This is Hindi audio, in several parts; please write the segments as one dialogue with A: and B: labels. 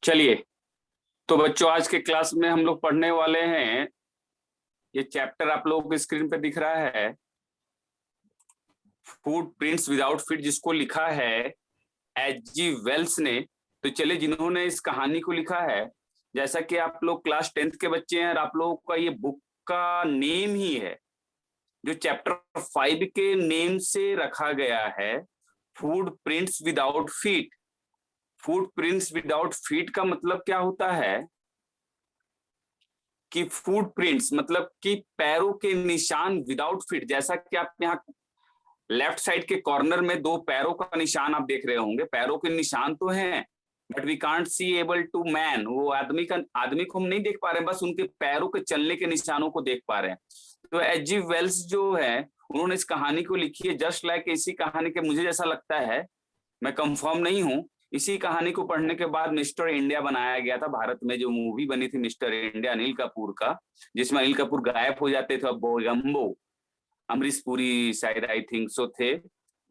A: चलिए, तो बच्चों आज के क्लास में हम लोग पढ़ने वाले हैं। ये चैप्टर आप लोगों को स्क्रीन पे दिख रहा है, फूड प्रिंट्स विदाउट फीड, जिसको लिखा है H.G. वेल्स ने। तो चलिए, जिन्होंने इस कहानी को लिखा है, जैसा कि आप लोग क्लास 10th के बच्चे हैं और आप लोगों का ये बुक का नेम ही है, जो चैप्टर 5 के नेम से रखा गया है, food prints without feet. Food prints without feet का मतलब क्या होता है कि फूड प्रिंट्स मतलब कि पैरों के निशान विदाउट फीट। जैसा कि आप यहाँ लेफ्ट साइड के कॉर्नर में दो पैरों का निशान आप देख रहे होंगे, पैरों के निशान तो हैं, but we can't see able to man. वो आदमी को हम नहीं देख पा रहे हैं, बस उनके पैरों के चलने के निशानों को देख पा रहे हैं। तो H.G. वेल्स जो है, उन्होंने इस कहानी को लिखी है जस्ट लाइक इसी कहानी के, मुझे जैसा लगता है, मैं कंफर्म नहीं हूं, इसी कहानी को पढ़ने के बाद मिस्टर इंडिया बनाया गया था भारत में। जो मूवी बनी थी मिस्टर इंडिया अनिल कपूर का, जिसमें अनिल कपूर गायब हो जाते थे, बोगेम्बो, अमरीश पुरी शायद आई थिंक सो थे,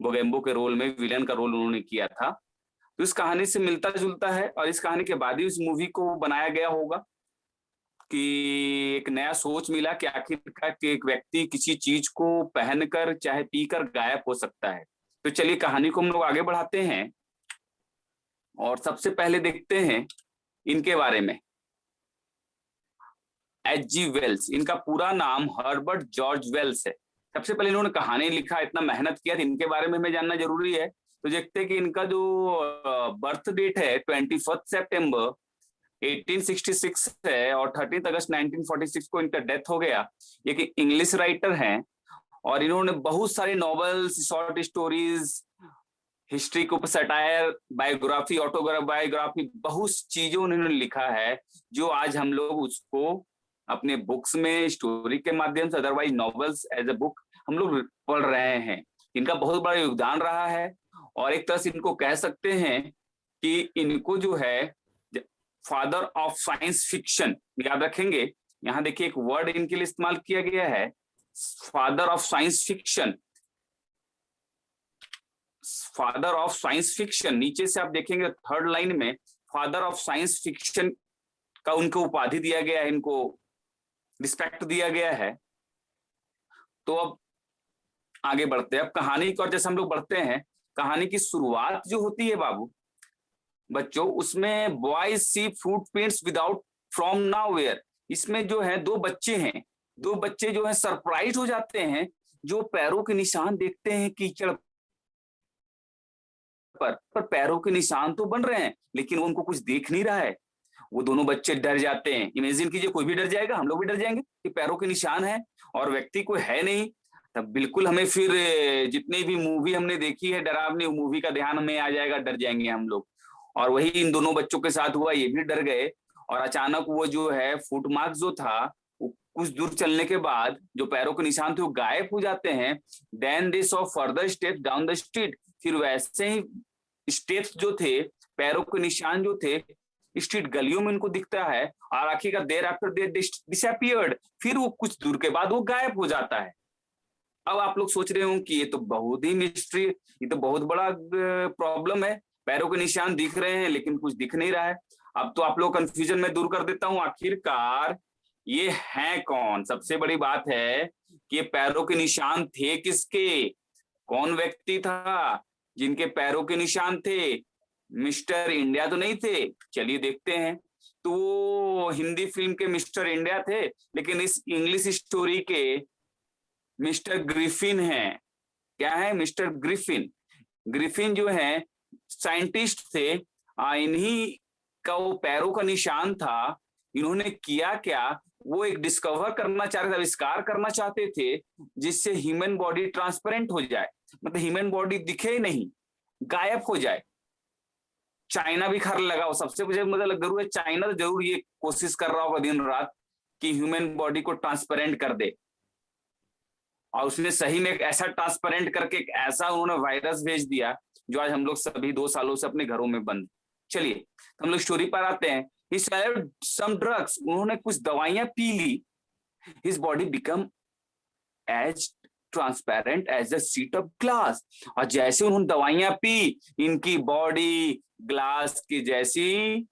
A: बोगेम्बो के रोल में विलन का रोल उन्होंने किया था। तो इस कहानी से मिलता जुलता है, और इस कहानी के बाद ही उस मूवी को बनाया गया होगा कि एक नया सोच मिला कि आखिरकार एक व्यक्ति किसी चीज को पहनकर चाहे पीकर गायब हो सकता है। तो चलिए कहानी को हम लोग आगे बढ़ाते हैं और सबसे पहले देखते हैं इनके बारे में। H.G. वेल्स, इनका पूरा नाम हर्बर्ट जॉर्ज वेल्स है। सबसे पहले इन्होंने कहानी लिखा, इतना मेहनत किया, इनके बारे में हमें जानना जरूरी है। तो देखते हैं कि इनका जो बर्थ डेट है 21 सितंबर 1866 है और 13 अगस्त 1946 को इनका डेथ हो गया। ये कि इंग्लिश राइटर हैं और इन्होंने बहुत सारे नॉवेल्स, शॉर्ट स्टोरीज, हिस्ट्री के ऊपर सटायर, बायोग्राफी, ऑटोबायोग्राफी, बहुत चीजों उन्होंने लिखा है जो आज हम लोग उसको अपने बुक्स में स्टोरी के माध्यम से, otherwise novels as a book हम लोग पढ़ रहे हैं। इनका बहुत बड़ा योगदान रहा है और एक तरह से इनको कह सकते हैं कि इनको जो है फादर ऑफ साइंस फिक्शन, याद रखेंगे, यहाँ देखिए एक वर्ड इनके लिए इस्तेमाल किया गया है, father of science fiction. Father of science fiction, नीचे से आप देखेंगे थर्ड लाइन में फादर ऑफ साइंस फिक्शन का उनको उपाधि दिया गया है, इनको रिस्पेक्ट दिया गया है। तो अब आगे बढ़ते हैं, अब कहानी को, और जैसे हम लोग बढ़ते हैं, कहानी की शुरुआत जो होती है बाबू बच्चों, उसमें boys see footprints without from nowhere. इसमें जो है दो बच्चे हैं, दो बच्चे जो है सरप्राइज हो जाते हैं, जो पैरों के निशान देखते हैं कीचड़ पर पैरों के निशान तो बन रहे हैं लेकिन वो उनको कुछ देख नहीं रहा है। वो दोनों बच्चे डर जाते हैं। इमेजिन कीजिए, कोई भी डर जाएगा, हम लोग भी डर जाएंगे कि पैरों के निशान है और व्यक्ति कोई है नहीं। तब बिल्कुल हमें फिर जितनी भी मूवी हमने देखी है डरावनी, मूवी का ध्यान हमें आ जाएगा, डर जाएंगे हम लोग। और वही इन दोनों बच्चों के साथ हुआ, ये भी डर गए और अचानक वो जो है फुटमार्क जो था, कुछ दूर चलने के बाद जो पैरों के निशान थे वो गायब हो जाते हैं। Then they saw further steps down the street. फिर वैसे ही स्टेप्स जो थे, पैरों के निशान जो थे, स्ट्रीट गलियों में उनको दिखता है और आखिरकार देर आफ्टर देर डिसअपीयर्ड। फिर वो कुछ दूर के बाद वो गायब हो जाता है। अब आप लोग सोच रहे हो कि ये तो बहुत ही मिस्ट्री, ये तो बहुत बड़ा प्रॉब्लम है, पैरों के निशान दिख रहे हैं लेकिन कुछ दिख नहीं रहा है। अब तो आप लोग कंफ्यूजन में दूर कर देता हूं, आखिरकार ये हैं कौन। सबसे बड़ी बात है कि ये पैरों के निशान थे किसके, कौन व्यक्ति था जिनके पैरों के निशान थे। मिस्टर इंडिया तो नहीं थे, चलिए देखते हैं। तो वो हिंदी फिल्म के मिस्टर इंडिया थे, लेकिन इस इंग्लिश स्टोरी के मिस्टर ग्रिफिन हैं। क्या है? Mister Griffin. ग्रिफिन जो है साइंटिस्ट थे, इन्हीं का वो पैरों का निशान था। इन्होंने किया क्या, वो एक डिस्कवर करना चाहते थे, आविष्कार करना चाहते थे जिससे ह्यूमन बॉडी ट्रांसपेरेंट हो जाए, मतलब ह्यूमन बॉडी दिखे ही नहीं, गायब हो जाए। चाइना भी खर लगा, सबसे मुझे मतलब जरूर है चाइना तो जरूर ये कोशिश कर रहा होगा दिन रात कि ह्यूमन बॉडी को ट्रांसपेरेंट कर दे, और उसने सही में एक ऐसा ट्रांसपेरेंट करके एक ऐसा उन्होंने वायरस भेज दिया जो आज हम लोग सभी 2 सालों से अपने घरों में बंद। चलिए तो हम लोग स्टोरी पर आते हैं। He swallowed some drugs, उन्होंने कुछ दवाइयां पी ली। His body become as transparent as a sheet of glass, और जैसे उन्होंने दवाइयां पी, इनकी बॉडी ग्लास की जैसी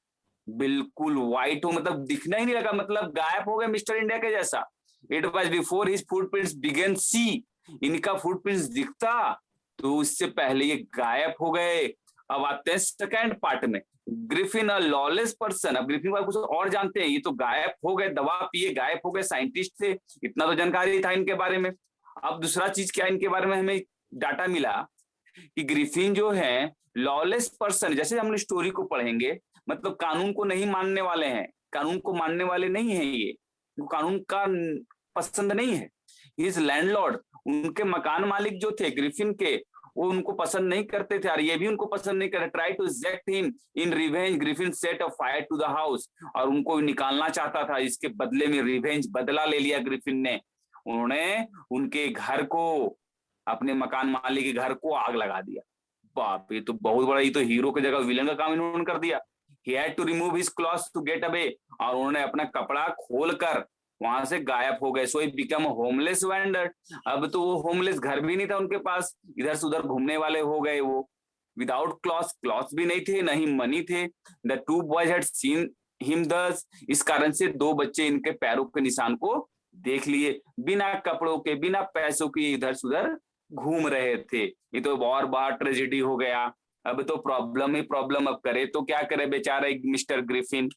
A: बिल्कुल व्हाइट हो, मतलब दिखना ही नहीं लगा, मतलब गायब हो गए मिस्टर इंडिया के जैसा। It was before his footprints began see, इनका फुटप्रिंट्स दिखता तो उससे पहले ये गायब हो गए। अब आते हैं सेकेंड पार्ट में, ग्रिफिन अ लॉलेस पर्सन। अब ग्रिफिन को कुछ और जानते हैं, ये तो गायब हो गए, दवा पिए गायब हो गए, साइंटिस्ट थे, इतना तो जानकारी था इनके बारे में। अब दूसरा चीज क्या इनके बारे में हमें डाटा मिला कि ग्रिफिन जो है लॉलेस पर्सन, जैसे हम स्टोरी को पढ़ेंगे, मतलब कानून को नहीं मानने वाले हैं, कानून को मानने वाले नहीं है ये, कानून का पसंद नहीं है। इज लैंडलॉर्ड, उनके मकान मालिक जो थे ग्रिफिन के, वो उनको पसंद नहीं करते थे और ये भी उनको पसंद नहीं करे। Try to eject him in revenge, Griffin set a fire to the house, और उनको निकालना चाहता था, इसके बदले में रिवेंज, बदला ले लिया ग्रिफिन ने। उन्होंने उनके घर को, अपने मकान मालिक के घर को आग लगा दिया। बाप, ये तो बहुत बड़ा, ये तो हीरो की जगह विलन का काम इन्होंने कर दिया। He had to remove his clothes to get away, और उन्होंने अपना कपड़ा खोलकर वहां से गायब हो गए। सो ही बिकम होमलेस वेंडर, अब तो वो होमलेस, घर भी नहीं था उनके पास, इधर से उधर घूमने वाले हो गए वो। विदाउट क्लॉथ्स, क्लॉथ्स भी नहीं थे, नहीं मनी थे। The two boys had seen him दस, इस कारण से दो बच्चे इनके पैरों के निशान को देख लिए, बिना कपड़ों के, बिना पैसों के इधर से उधर घूम रहे थे। ये तो और बड़ा ट्रेजेडी हो गया। अब तो प्रॉब्लम ही प्रॉब्लम, अब करे तो क्या करे बेचारा मिस्टर ग्रिफिन।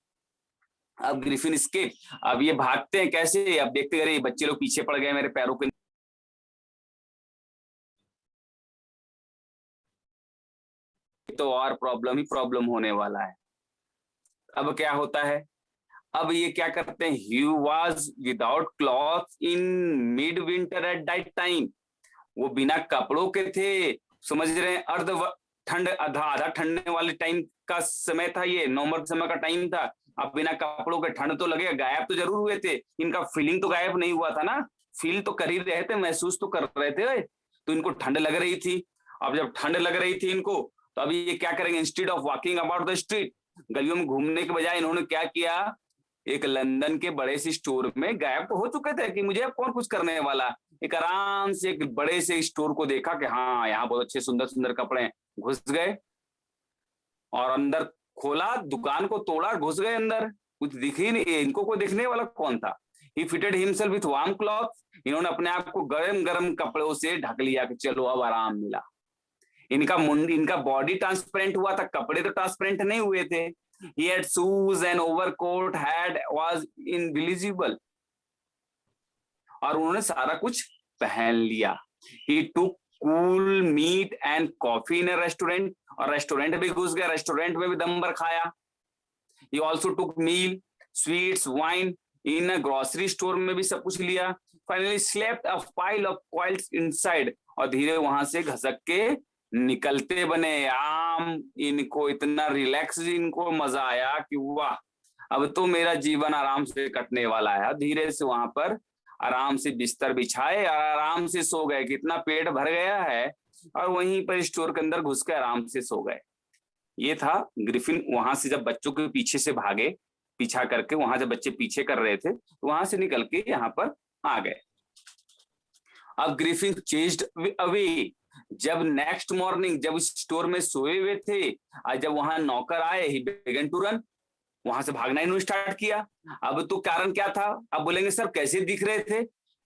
A: अब ग्रिफिन एस्केप, अब ये भागते हैं कैसे, अब देखते रहे बच्चे लोग पीछे पड़ गए मेरे पैरों के, तो और प्रॉब्लम ही प्रॉब्लम होने वाला है। अब क्या होता है, अब ये क्या करते हैं, he was without cloth in mid winter at that time, वो बिना कपड़ों के थे, समझ रहे हैं, अर्ध ठंड, आधा आधा ठंडने वाले टाइम का समय था, ये नवंबर समय का टाइम था। अब बिना कपड़ों के ठंड तो लगेगा, गायब तो जरूर हुए थे, इनका फीलिंग तो गायब नहीं हुआ था ना, फील तो कर ही रहे थे, महसूस तो कर रहे थे, तो इनको ठंड लग रही थी। अब जब ठंड लग रही थी इनको, तो अभी ये क्या करेंगे, instead of walking about the street, गलियों में घूमने के बजाय इन्होंने क्या किया, एक लंदन के बड़े से स्टोर में, गायब तो हो चुके थे कि मुझे अब कौन कुछ करने वाला, एक आराम से एक बड़े से स्टोर को देखा कि हाँ यहाँ बहुत अच्छे सुंदर सुंदर कपड़े हैं, घुस गए और अंदर खोला, दुकान को तोड़ा, घुस गए अंदर, कुछ दिख ही नहीं, इनको कोई देखने वाला कौन था। He fitted himself with warm cloth, इन्होंने अपने आप को गर्म गर्म कपड़ों से ढक लिया कि चलो अब आराम मिला। इनका मुंड, इनका बॉडी ट्रांसपेरेंट हुआ था, कपड़े तो ट्रांसपेरेंट नहीं हुए थे। He had shoes and overcoat had was invisible, और उन्होंने सारा कुछ पहन लिया। He took cool meat and coffee in a restaurant, और रेस्टोरेंट भी घुस गया, रेस्टोरेंट में भी दम भर खाया। He also took meal, sweets, wine in a grocery store में भी सब कुछ लिया। Finally slept a pile of coils inside, और धीरे वहां से घसक के निकलते बने। आम, इनको इतना रिलैक्स, इनको मजा आया कि वाह, अब तो मेरा जीवन आराम से कटने वाला है। धीरे से वहां पर आराम से बिस्तर बिछाए और आराम से सो गए, कितना पेट भर गया है, और वहीं पर स्टोर के अंदर घुस के आराम से सो गए। ये था ग्रिफिन। वहां से जब बच्चों के पीछे से भागे, पीछा करके, वहां जब बच्चे पीछे कर रहे थे, तो वहां से निकल के यहाँ पर आ गए। अब ग्रिफिन चेस्ड अवे, जब नेक्स्ट मॉर्निंग, जब उस स्टोर में सोए हुए थे, और जब वहां नौकर आए, ही बिगन टू रन, वहां से भागना इन्होंने स्टार्ट किया। अब तो कारण क्या था, अब बोलेंगे सर कैसे दिख रहे थे,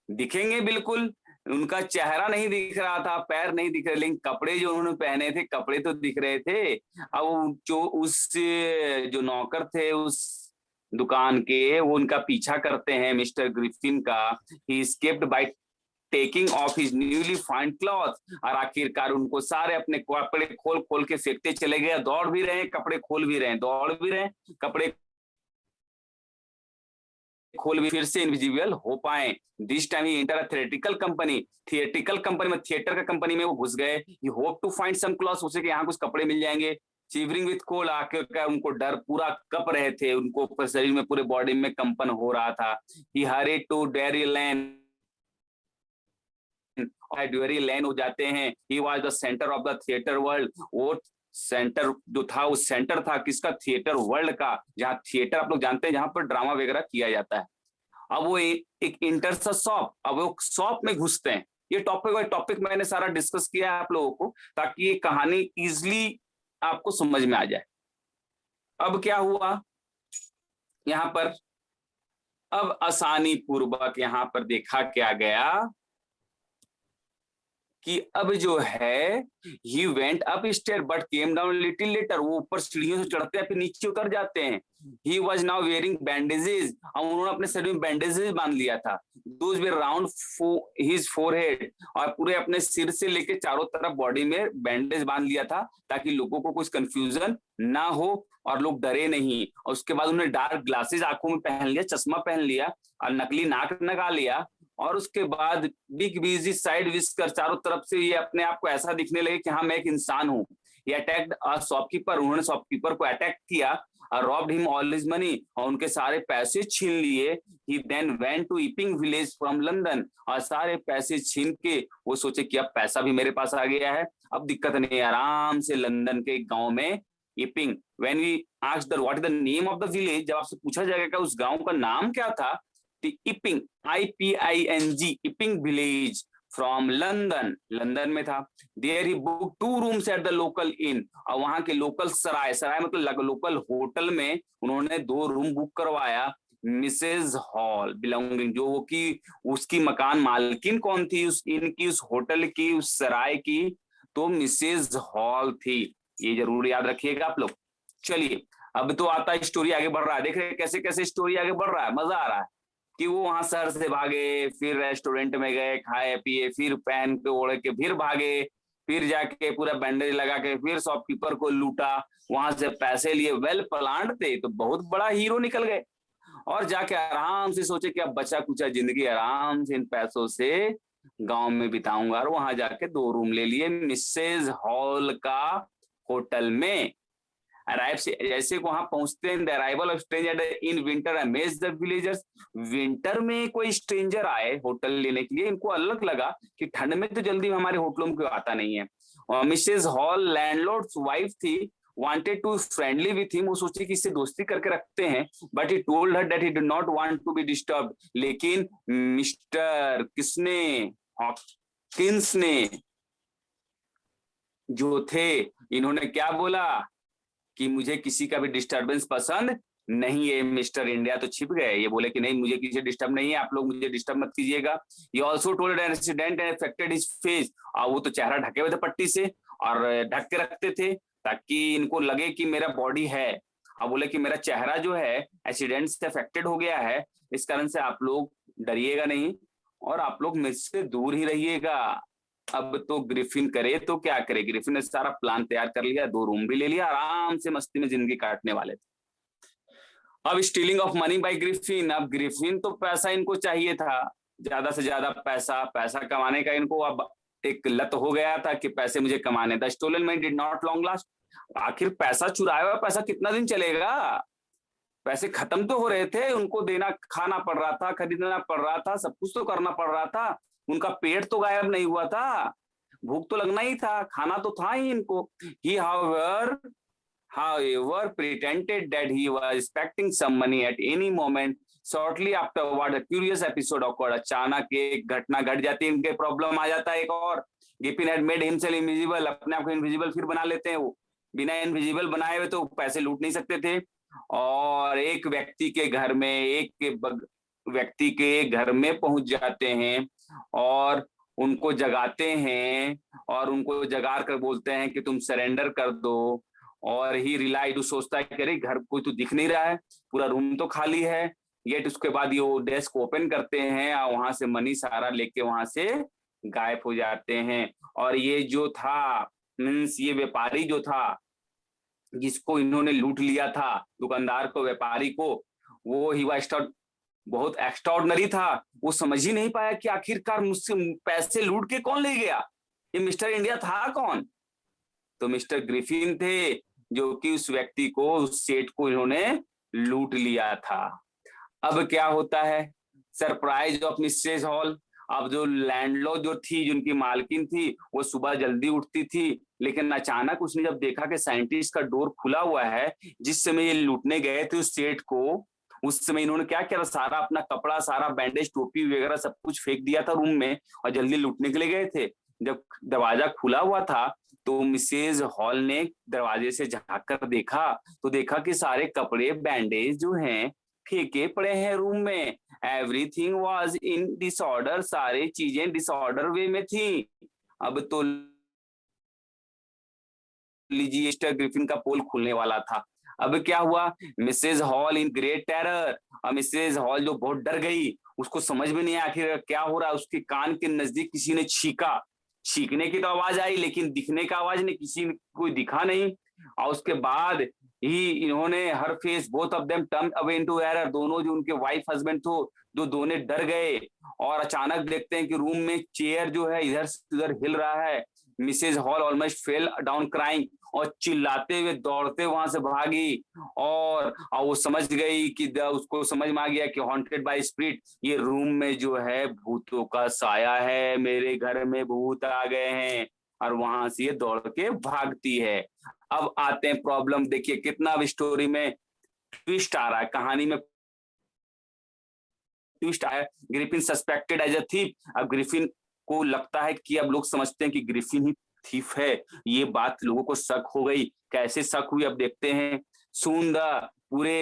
A: दिखेंगे बिल्कुल, उनका चेहरा नहीं दिख रहा था, पैर नहीं दिख रहे, लेकिन कपड़े जो उन्होंने पहने थे, कपड़े तो दिख रहे थे। अब जो उस, जो नौकर थे उस दुकान के, वो उनका पीछा करते हैं मिस्टर ग्रिफिन का। He escaped by taking off his newly find cloth, और आखिरकार उनको सारे अपने कपड़े खोल खोल के फेंकते चले गए। दौड़ भी रहे, कपड़े खोल भी रहे, दौड़ भी रहे, कपड़े खोल भी, फिर से इनविजिबल हो पाए। This time he enter theatrical company, theatrical company में, थिएटर का कंपनी में वो घुस गए। You hope to find some clothes, उसे कि यहाँ कुछ कपड़े मिल जाएंगे। शिवरिंग विथ कोल्ड, आखिरकार उनको डर, पूरा कप रहे थे, उनको शरीर में, पूरे बॉडी में कंपन हो रहा था। He hurried to Drury Lane, Drury Lane हो जाते हैं। He was the centre of the theatre world, वो सेंटर जो था, वो सेंटर था किसका, थिएटर वर्ल्ड का, जहाँ थिएटर आप लोग जानते हैं, जहां पर ड्रामा वगैरह किया जाता है। अब वो एक इंटर्स शॉप, अब वो शॉप में घुसते हैं। ये टॉपिक मैंने सारा डिस्कस किया है आप लोगों को, ताकि ये कहानी इजिली आपको समझ में आ जाए। अब क्या हुआ, यहाँ पर अब आसानी पूर्वक यहाँ पर देखा क्या गया कि अब जो है he went up stair but came down little later, वो ऊपर सीढ़ियों से चढ़ते हैं फिर नीचे उतर जाते हैं। He was now wearing bandages, और उन्होंने अपने शरीर में बैंडेजेस बांध लिया था। Those way round his forehead, और पूरे अपने सिर से लेके चारों तरफ बॉडी में बैंडेज बांध लिया था ताकि लोगों को कुछ कंफ्यूजन ना हो और लोग डरे नहीं। और उसके बाद उन्होंने डार्क ग्लासेस आंखों में पहन लिया, चश्मा पहन लिया और नकली नाक लगा लिया। और उसके बाद बिग बिजी साइड विस्कर, चारों तरफ से ये अपने आप को ऐसा दिखने लगे कि हाँ मैं एक इंसान हूँ। ये अटैक्ड शॉपकीपर, उन्होंने शॉपकीपर को अटैक किया और robbed him all his money, और उनके सारे पैसे छीन लिए। He then went to Iping village from London, और सारे पैसे छीन के वो सोचे कि अब पैसा भी मेरे पास आ गया है, अब दिक्कत नहीं, आराम से लंदन के गांव में Iping. When we asked what is the name of the village, जब आपसे पूछा जाएगा उस गांव का नाम क्या था, Iping IPING, Iping village from London, London में था। There he book 2 rooms at the local inn, और वहां के लोकल सराय, सराय मतलब लोकल होटल में उन्होंने 2 रूम बुक करवाया। मिसेज हॉल बिलोंगिंग, जो कि उसकी मकान मालकिन कौन थी उस इन की, उस होटल की, उस सराय की, तो मिसेज हॉल थी। ये जरूर याद रखिएगा आप लोग। चलिए अब तो आता है, स्टोरी आगे बढ़ रहा है, देख रहे हैं कैसे कैसे स्टोरी आगे बढ़ रहा है, मजा आ रहा है कि वो वहां शहर से भागे, फिर रेस्टोरेंट में गए, खाए पिए, फिर पहन के ओढ़ के फिर भागे, फिर जाके पूरा बैंडेज लगा के फिर शॉपकीपर को लूटा, वहां से पैसे लिए। वेल प्लान्ड थे, तो बहुत बड़ा हीरो निकल गए। और जाके आराम से सोचे कि अब बचा कुचा जिंदगी आराम से इन पैसों से गांव में बिताऊंगा, और वहां जाके 2 रूम ले लिए मिसेज हॉल का होटल में। जैसे वहां पहुंचते हैं, the arrival of stranger in winter amaze the villagers, winter में कोई स्ट्रेंजर आए होटल लेने के लिए, इनको अलग लगा कि ठंड में तो जल्दी हमारे होटलों में कोई आता नहीं है। और मिसेज हॉल लैंडलॉर्ड्स वाइफ थी, wanted to friendly with him, वो सोची कि इससे दोस्ती करके रखते हैं, but he told her that he did not want to be disturb. लेकिन मिस्टर किसने, हॉकिंस ने जो थे, इन्होंने क्या बोला कि मुझे किसी का भी डिस्टरबेंस पसंद नहीं है। मिस्टर इंडिया तो छिप गए, ये बोले कि नहीं मुझे किसी डिस्टर्ब नहीं है, आप लोग मुझे डिस्टर्ब मत कीजिएगा। ये also told an accident and affected his face, और वो तो चेहरा ढके हुए थे पट्टी से और ढक के रखते थे ताकि इनको लगे कि मेरा बॉडी है। अब बोले कि मेरा चेहरा जो है एक्सीडेंट से अफेक्टेड हो गया है, इस कारण से आप लोग डरिएगा नहीं और आप लोग मुझसे दूर ही रहिएगा। अब तो ग्रिफिन करे तो क्या करे, ग्रिफिन ने सारा प्लान तैयार कर लिया, 2 रूम भी ले लिया, आराम से मस्ती में जिंदगी काटने वाले थे। अब stealing of money by Griffin, अब ग्रिफिन तो पैसा इनको चाहिए था, ज्यादा से ज्यादा पैसा, पैसा कमाने का इनको अब एक लत हो गया था कि पैसे मुझे कमाने। The stolen money did not long last, आखिर पैसा चुराया हुआ पैसा कितना दिन चलेगा, पैसे खत्म तो हो रहे थे, उनको देना, खाना पड़ रहा था, खरीदना पड़ रहा था, सब कुछ तो करना पड़ रहा था, उनका पेट तो गायब नहीं हुआ था, भूख तो लगना ही था, खाना तो था ही इनको। ही however pretended that he was expecting some money at any moment. Shortly afterward a curious episode occurred, अचानक एक घटना घट जाती है, इनके प्रॉब्लम आ जाता है एक और। गिपिन had made himself invisible, अपने आप को इनविजिबल फिर बना लेते हैं वो, बिना इनविजिबल बनाए हुए तो पैसे लूट नहीं सकते थे। और एक व्यक्ति के घर में, व्यक्ति के घर में पहुंच जाते हैं और उनको जगाते हैं और उनको जगा कर बोलते हैं कि तुम सरेंडर कर दो। और ही रिलाइड, सोचता है कि अरे घर कोई तो दिख नहीं रहा है, पूरा रूम तो खाली है। येट उसके बाद ये वो डेस्क ओपन करते हैं और वहां से मनी सारा लेके वहां से गायब हो जाते हैं। और ये जो था मीन्स ये व्यापारी जो था जिसको इन्होंने लूट लिया था, दुकानदार को, व्यापारी को, वो ही बहुत एक्स्ट्राऑर्डिनरी था। वो समझ ही नहीं पाया कि आखिरकार मुझसे पैसे लूट के कौन ले गया, ये मिस्टर इंडिया था कौन। तो मिस्टर ग्रिफिन थे जो कि उस व्यक्ति को, उस सेठ को इन्होंने लूट लिया था। अब क्या होता है, सरप्राइज ऑफ मिसेज हॉल। अब जो लैंडलॉर्ड जो थी, जिनकी मालकिन थी, वो सुबह जल्दी उठती थी, लेकिन अचानक उसने जब देखा कि साइंटिस्ट का डोर खुला हुआ है, जिस समय ये लूटने गए थे उस सेठ को, उस समय इन्होंने क्या किया, सारा अपना कपड़ा, सारा बैंडेज, टोपी वगैरह सब कुछ फेंक दिया था रूम में और जल्दी लूटने के लिए गए थे। जब दरवाजा खुला हुआ था तो मिसेज हॉल ने दरवाजे से झांक कर देखा, तो देखा कि सारे कपड़े, बैंडेज जो हैं फेंके पड़े हैं रूम में। एवरीथिंग वाज इन डिसऑर्डर, सारी चीजें डिसऑर्डर वे में थी। अब तो लीजिए मिस्टर ग्रिफिन का पोल खुलने वाला था। अब क्या हुआ, Mrs Hall in great terror, और मिसेज हॉल जो बहुत डर गई, उसको समझ में नहीं आया आखिर क्या हो रहा है। उसके कान के नजदीक किसी ने छींका, छींकने की तो आवाज आई लेकिन दिखने का आवाज नहीं, किसी ने कोई दिखा नहीं। और उसके बाद ही इन्होंने हर face both of them turn away into error, दोनों जो उनके वाइफ हस्बैंड थे जो दोनों डर गए। और अचानक देखते हैं कि रूम में चेयर जो है इधर से उधर हिल रहा है। Mrs Hall almost fell down crying, और चिल्लाते हुए दौड़ते वहां से भागी। और वो समझ गई कि उसको समझ में आ गया कि हॉन्टेड बाय स्पिरिट, ये रूम में जो है भूतों का साया है, मेरे घर में भूत आ गए हैं। और वहां से ये दौड़ के भागती है। अब आते हैं प्रॉब्लम, देखिए कितना अब स्टोरी में ट्विस्ट आ रहा है, कहानी में ट्विस्ट आया। Griffin suspected as a thief, अब ग्रिफिन को लगता है कि अब लोग समझते हैं कि ग्रिफिन ही थीफ है। ये बात लोगों को शक हो गई, कैसे शक हुई अब देखते हैं। सून द पूरे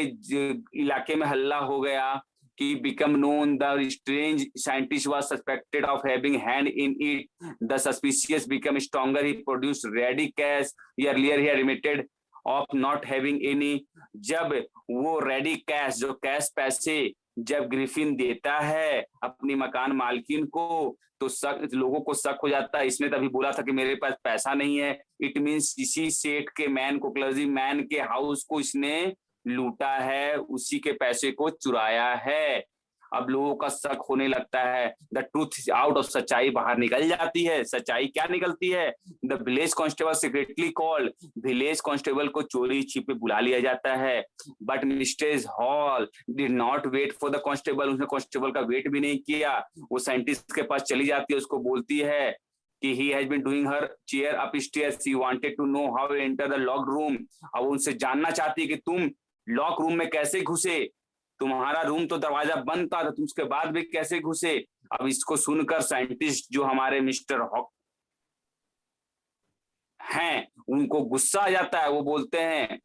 A: इलाके में हल्ला हो गया कि become known the strange scientist was suspected of having hand in it, the suspicious become stronger, he produced ready cash, earlier he admitted of not having any. जब वो रेडी कैश, जो कैश पैसे जब ग्रिफिन देता है अपनी मकान मालकिन को, तो शक, लोगों को शक हो जाता है, इसने तभी बोला था कि मेरे पास पैसा नहीं है। इट मीन्स इसी सेठ के मैन को, क्लर्जी मैन के हाउस को इसने लूटा है, उसी के पैसे को चुराया है। अब लोगों का शक होने लगता है। द ट्रूथ आउट ऑफ, सच्चाई बाहर निकल जाती है। सच्चाई क्या निकलती है, the village constable secretly called, village constable को चोरी छिपे बुला लिया जाता है। But Mrs Hall did not wait for the constable, उसने कांस्टेबल का वेट भी नहीं किया। वो साइंटिस्ट के पास चली जाती है, उसको बोलती है कि he has been doing her chair upstairs, she wanted to know how to enter the locked room। अब उनसे जानना चाहती है कि तुम लॉक रूम में कैसे घुसे, तुम्हारा रूम तो दरवाजा बंद था, तो तुम उसके बाद भी कैसे घुसे। अब इसको सुनकर साइंटिस्ट जो हमारे मिस्टर हॉक हैं, उनको गुस्सा आ जाता है। वो बोलते हैं,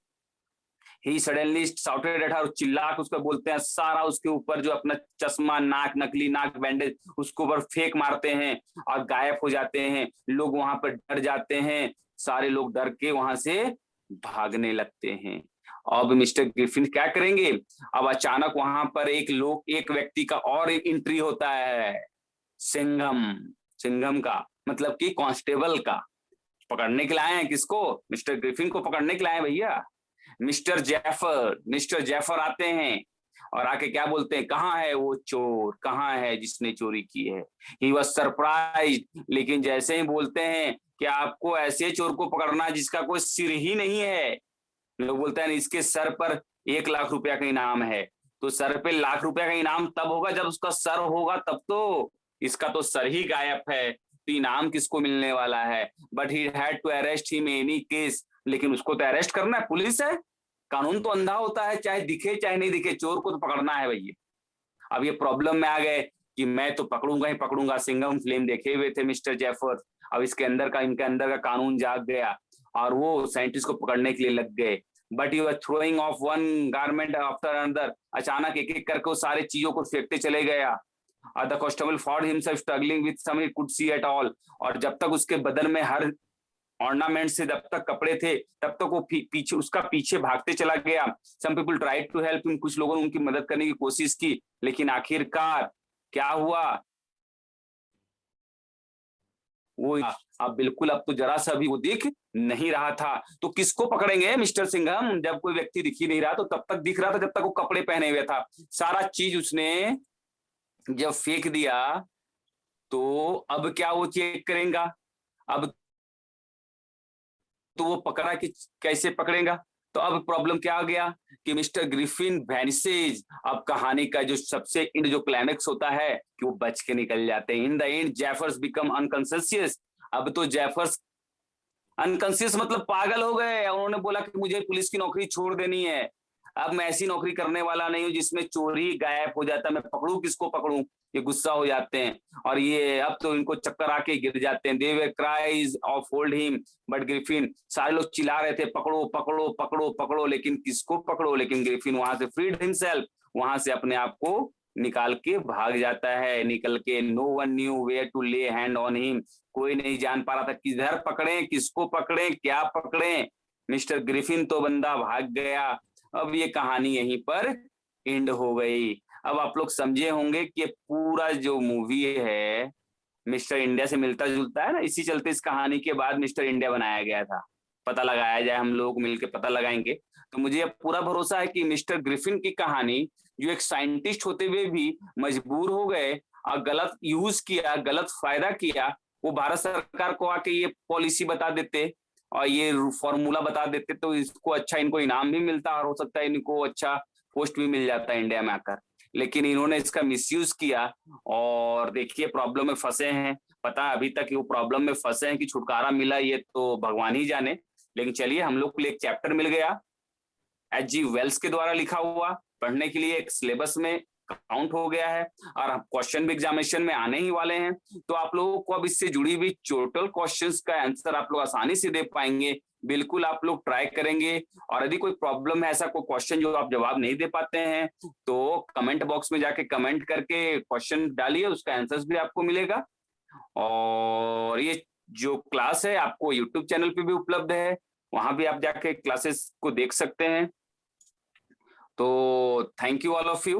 A: he suddenly shouted at her, चिल्ला के उसको बोलते हैं, सारा उसके ऊपर जो अपना चश्मा, नाक, नकली नाक बैंडेज उसके ऊपर फेंक मारते हैं और गायब हो जाते हैं। लोग वहां पर डर जाते हैं, सारे लोग डर के वहां से भागने लगते हैं। अब मिस्टर ग्रिफिन क्या करेंगे, अब अचानक वहां पर एक व्यक्ति का और एंट्री होता है, सिंघम। सिंघम का मतलब कि कांस्टेबल का। पकड़ने के लिए आए हैं किसको, मिस्टर ग्रिफिन को पकड़ने के लिए आए भैया। मिस्टर जैफर आते हैं और आके क्या बोलते हैं, कहाँ है वो चोर, कहाँ है जिसने चोरी की है। ही वॉज सरप्राइज, लेकिन जैसे ही बोलते हैं कि आपको ऐसे चोर को पकड़ना है जिसका कोई सिर ही नहीं है, लोग बोलते हैं इसके सर पर 1 लाख रुपया का इनाम है। तो सर पे 1 लाख रुपया का इनाम तब होगा जब उसका सर होगा, तब तो इसका तो सर ही गायब है, तो इनाम किसको मिलने वाला है। But he had to arrest him any case, लेकिन उसको तो अरेस्ट करना है, पुलिस है, कानून तो अंधा होता है, चाहे दिखे चाहे नहीं दिखे, चोर को तो पकड़ना है भैया। अब ये प्रॉब्लम में आ गए कि मैं तो पकड़ूंगा ही पकड़ूंगा। सिंघम फिल्म देखे हुए थे मिस्टर जैफर, अब इनके अंदर का कानून जाग गया और वो साइंटिस्ट को पकड़ने के लिए लग गए। But you are throwing off one garment after another, अचानक एक एक करके वो सारे चीजों को फेंकते चले गया। The constable for himself struggling with some he could see at all, और जब तक उसके बदन में हर ऑर्नामेंट से जब तक कपड़े थे तब तक वो पीछे उसका पीछे भागते चला गया। Some people tried to help him, कुछ लोगों ने उनकी मदद करने की कोशिश की, लेकिन आखिरकार क्या हुआ, वो अब बिल्कुल अब तो जरा सा भी वो दिख नहीं रहा था। तो किसको पकड़ेंगे मिस्टर सिंघम, जब कोई व्यक्ति दिख ही नहीं रहा, तो तब तक दिख रहा था जब तक वो कपड़े पहने हुए था। सारा चीज उसने जब फेंक दिया, तो अब क्या वो चेक करेगा, अब तो वो पकड़ा कि कैसे पकड़ेगा। तो अब प्रॉब्लम क्या आ गया कि मिस्टर ग्रिफिन वैनिसेज। अब कहानी का जो सबसे एंड जो क्लाइमेक्स होता है कि वो बच के निकल जाते हैं। In the end Jeffers become unconscious, अब तो जेफर्स अनकॉन्शियस मतलब पागल हो गए। उन्होंने बोला कि मुझे पुलिस की नौकरी छोड़ देनी है, अब मैं ऐसी नौकरी करने वाला नहीं हूँ जिसमें चोरी गायब हो जाता, मैं पकड़ू किसको पकड़ू। ये गुस्सा हो जाते हैं और ये अब तो इनको चक्कर आके गिर जाते हैं। They were cries of hold him, but Griffin, सारे लोग चिल्ला रहे थे पकड़ो पकड़ो पकड़ो पकड़ो, लेकिन किसको पकड़ो, लेकिन ग्रिफिन वहां से फ्रीड हिमसेल्फ, वहां से अपने आप को निकाल के भाग जाता है, निकल के। No one knew where to lay hand on him, कोई नहीं जान पा रहा था किधर पकड़े, किसको पकड़े, क्या पकड़े। मिस्टर ग्रिफिन तो बंदा भाग गया। अब ये कहानी यहीं पर एंड हो गई। अब आप लोग समझे होंगे कि पूरा जो मूवी है मिस्टर इंडिया से मिलता जुलता है ना, इसी चलते इस कहानी के बाद मिस्टर इंडिया बनाया गया था। पता लगाया जाए, हम लोग मिलकर पता लगाएंगे। तो मुझे अब पूरा भरोसा है कि मिस्टर ग्रिफिन की कहानी, जो एक साइंटिस्ट होते हुए भी मजबूर हो गए और गलत यूज किया, गलत फायदा किया, वो भारत सरकार को आके ये पॉलिसी बता देते और ये फॉर्मूला बता देते तो इसको अच्छा, इनको इनाम भी मिलता और हो सकता है इनको अच्छा पोस्ट भी मिल जाता है इंडिया में आकर। लेकिन इन्होंने इसका मिसयूज किया और देखिए प्रॉब्लम में फंसे हैं। पता अभी तक वो प्रॉब्लम में फंसे हैं कि छुटकारा मिला ये तो भगवान ही जाने। लेकिन चलिए, हम लोग को एक चैप्टर मिल गया एच जी वेल्स के द्वारा लिखा हुआ, पढ़ने के लिए एक सिलेबस में काउंट हो गया है और क्वेश्चन भी एग्जामिनेशन में आने ही वाले हैं। तो आप लोगों को अब इससे जुड़ी हुई टोटल क्वेश्चंस का आंसर आप लोग आसानी से दे पाएंगे। बिल्कुल आप लोग ट्राई करेंगे। और यदि कोई प्रॉब्लम है, ऐसा कोई क्वेश्चन जो आप जवाब नहीं दे पाते हैं, तो कमेंट बॉक्स में जाके कमेंट करके क्वेश्चन डालिए, उसका आंसर भी आपको मिलेगा। और ये जो क्लास है आपको यूट्यूब चैनल पे भी उपलब्ध है, वहां भी आप जाके क्लासेस को देख सकते हैं। तो thank you all of you.